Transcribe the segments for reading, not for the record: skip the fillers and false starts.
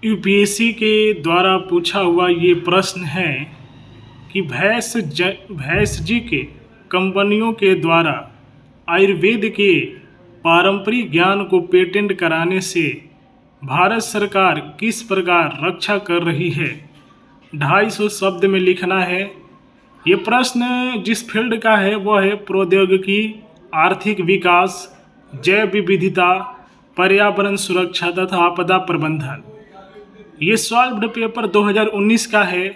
UPSC के द्वारा पूछा हुआ ये प्रश्न है कि भैंस जी के कंपनियों के द्वारा आयुर्वेद के पारंपरिक ज्ञान को पेटेंट कराने से भारत सरकार किस प्रकार रक्षा कर रही है। 250 शब्द में लिखना है। ये प्रश्न जिस फील्ड का है वह है प्रौद्योगिकी, आर्थिक विकास, जैव विविधता, पर्यावरण सुरक्षा तथा आपदा प्रबंधन। ये सॉल्व्ड पेपर 2019 का है।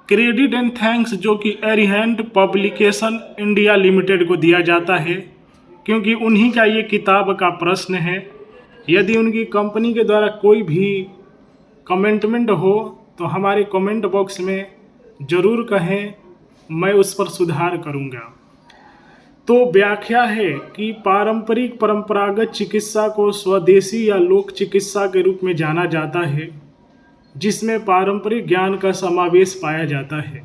क्रेडिट एंड थैंक्स जो कि एरिहेंट पब्लिकेशन इंडिया लिमिटेड को दिया जाता है, क्योंकि उन्हीं का ये किताब का प्रश्न है। यदि उनकी कंपनी के द्वारा कोई भी कमेंटमेंट हो तो हमारे कमेंट बॉक्स में ज़रूर कहें, मैं उस पर सुधार करूँगा। तो व्याख्या है कि परंपरागत चिकित्सा को स्वदेशी या लोक चिकित्सा के रूप में जाना जाता है, जिसमें पारंपरिक ज्ञान का समावेश पाया जाता है।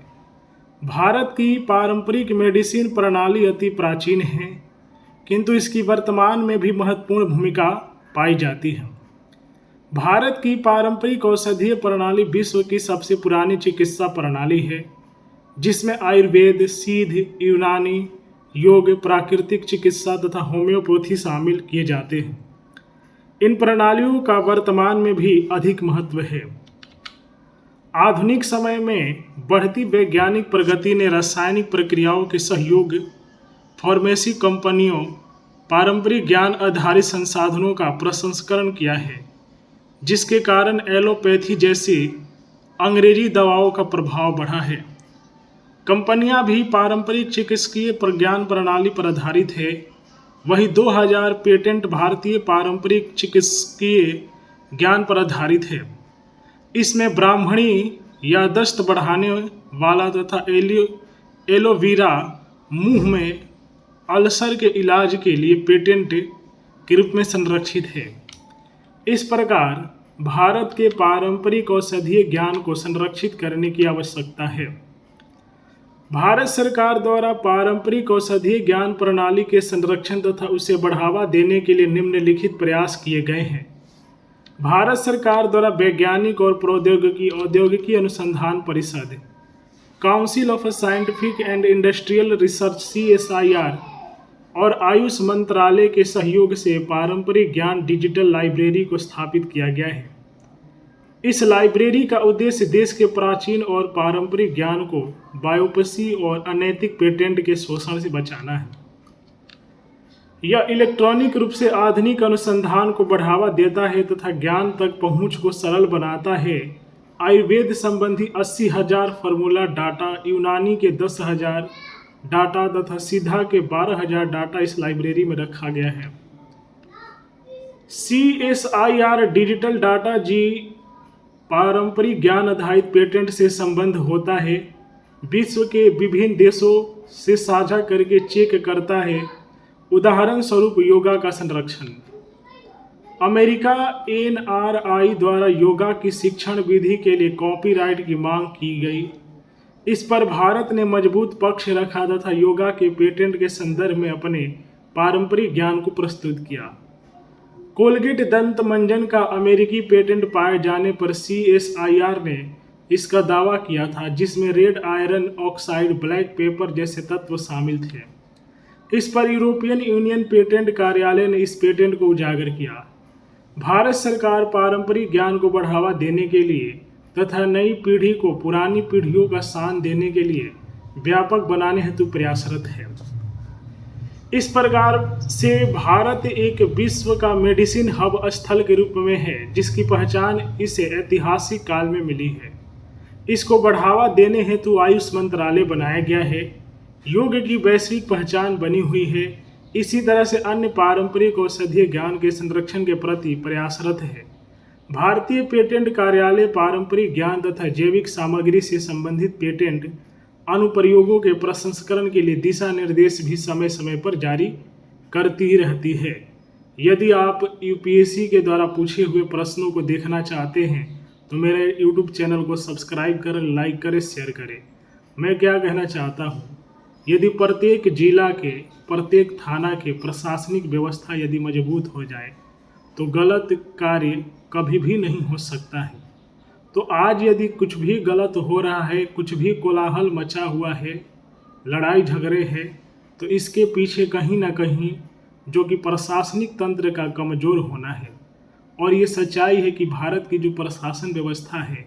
भारत की पारंपरिक मेडिसिन प्रणाली अति प्राचीन है, किंतु इसकी वर्तमान में भी महत्वपूर्ण भूमिका पाई जाती है। भारत की पारंपरिक औषधीय प्रणाली विश्व की सबसे पुरानी चिकित्सा प्रणाली है, जिसमें आयुर्वेद, सिद्ध, यूनानी, योग, प्राकृतिक चिकित्सा तथा होम्योपैथी शामिल किए जाते हैं। इन प्रणालियों का वर्तमान में भी अधिक महत्व है। आधुनिक समय में बढ़ती वैज्ञानिक प्रगति ने रासायनिक प्रक्रियाओं के सहयोग फार्मेसी कंपनियों पारंपरिक ज्ञान आधारित संसाधनों का प्रसंस्करण किया है, जिसके कारण एलोपैथी जैसी अंग्रेजी दवाओं का प्रभाव बढ़ा है। कंपनियां भी पारंपरिक चिकित्सकीय ज्ञान प्रणाली पर आधारित है। वही 2000 पेटेंट भारतीय पारंपरिक चिकित्सकीय ज्ञान पर आधारित है। इसमें ब्राह्मणी या दस्त बढ़ाने वाला तथा एलोवेरा मुंह में अल्सर के इलाज के लिए पेटेंट के रूप में संरक्षित है। इस प्रकार भारत के पारंपरिक औषधीय ज्ञान को संरक्षित करने की आवश्यकता है। भारत सरकार द्वारा पारंपरिक औषधीय ज्ञान प्रणाली के संरक्षण तथा उसे बढ़ावा देने के लिए निम्नलिखित प्रयास किए गए हैं। भारत सरकार द्वारा वैज्ञानिक और औद्योगिकी अनुसंधान परिषद, council of scientific and industrial research CSIR और आयुष मंत्रालय के सहयोग से पारंपरिक ज्ञान डिजिटल लाइब्रेरी को स्थापित किया गया है। इस लाइब्रेरी का उद्देश्य देश के प्राचीन और पारंपरिक ज्ञान को बायोप्सी और अनैतिक पेटेंट के शोषण से बचाना है। यह इलेक्ट्रॉनिक रूप से आधुनिक अनुसंधान को बढ़ावा देता है तथा ज्ञान तक पहुंच को सरल बनाता है। आयुर्वेद संबंधी 80,000 फार्मूला डाटा, यूनानी के 10,000 डाटा तथा सिद्धा के 12,000 डाटा इस लाइब्रेरी में रखा गया है। CSIR डिजिटल डाटा जी पारंपरिक ज्ञान आधारित पेटेंट से संबंध होता है। विश्व के विभिन्न देशों से साझा करके चेक करता है। उदाहरण स्वरूप योगा का संरक्षण। अमेरिका NRI द्वारा योगा की शिक्षण विधि के लिए कॉपीराइट की मांग की गई। इस पर भारत ने मजबूत पक्ष रखा तथा योगा के पेटेंट के संदर्भ में अपने पारंपरिक ज्ञान को प्रस्तुत किया। कोलगेट दंत मंजन का अमेरिकी पेटेंट पाए जाने पर CSIR ने इसका दावा किया था, जिसमें red iron oxide, black pepper जैसे तत्व शामिल थे। इस पर यूरोपियन यूनियन पेटेंट कार्यालय ने इस पेटेंट को उजागर किया। भारत सरकार पारंपरिक ज्ञान को बढ़ावा देने के लिए तथा नई पीढ़ी को पुरानी पीढ़ियों का स्थान देने के लिए व्यापक बनाने हेतु प्रयासरत है। इस प्रकार से भारत एक विश्व का मेडिसिन हब स्थल के रूप में है, जिसकी पहचान इसे ऐतिहासिक काल में मिली है। इसको बढ़ावा देने हेतु आयुष मंत्रालय बनाया गया है। योग की वैश्विक पहचान बनी हुई है। इसी तरह से अन्य पारंपरिक औषधीय ज्ञान के संरक्षण के प्रति प्रयासरत है। भारतीय पेटेंट कार्यालय पारंपरिक ज्ञान तथा जैविक सामग्री से संबंधित पेटेंट अनुप्रयोगों के प्रसंस्करण के लिए दिशा निर्देश भी समय समय पर जारी करती रहती है। यदि आप यूपीएससी के द्वारा पूछे हुए प्रश्नों को देखना चाहते हैं तो मेरे यूट्यूब चैनल को सब्सक्राइब करें, लाइक करें, शेयर करें। मैं क्या कहना चाहता हूँ, यदि प्रत्येक जिला के, प्रत्येक थाना के प्रशासनिक व्यवस्था यदि मजबूत हो जाए तो गलत कार्य कभी भी नहीं हो सकता है। तो आज यदि कुछ भी गलत हो रहा है, कुछ भी कोलाहल मचा हुआ है, लड़ाई झगड़े हैं, तो इसके पीछे कहीं ना कहीं जो कि प्रशासनिक तंत्र का कमज़ोर होना है। और ये सच्चाई है कि भारत की जो प्रशासन व्यवस्था है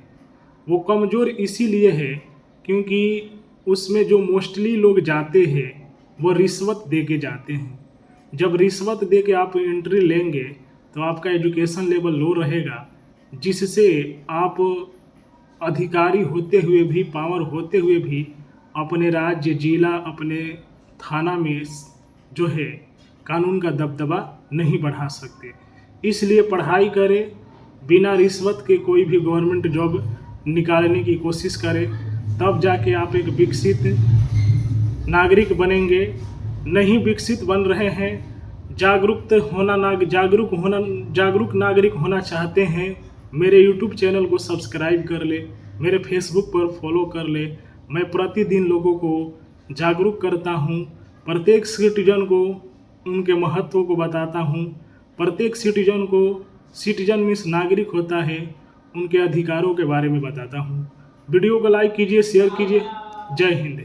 वो कमज़ोर इसीलिए है क्योंकि उसमें जो मोस्टली लोग जाते हैं वो रिश्वत दे के जाते हैं। जब रिश्वत दे के आप एंट्री लेंगे तो आपका एजुकेशन लेवल लो रहेगा, जिससे आप अधिकारी होते हुए भी, पावर होते हुए भी अपने राज्य, जिला, अपने थाना में जो है कानून का दबदबा नहीं बढ़ा सकते। इसलिए पढ़ाई करें, बिना रिश्वत के कोई भी गवर्नमेंट जॉब निकालने की कोशिश करें, तब जाके आप एक विकसित नागरिक बनेंगे। नहीं विकसित बन रहे हैं, जागरूक नागरिक होना चाहते हैं, मेरे यूट्यूब चैनल को सब्सक्राइब कर ले, मेरे फेसबुक पर फॉलो कर ले। मैं प्रतिदिन लोगों को जागरूक करता हूँ, प्रत्येक सिटीजन को उनके महत्व को बताता हूँ। प्रत्येक सिटीजन मीन्स नागरिक होता है, उनके अधिकारों के बारे में बताता हूँ। वीडियो को लाइक कीजिए, शेयर कीजिए। जय हिंद।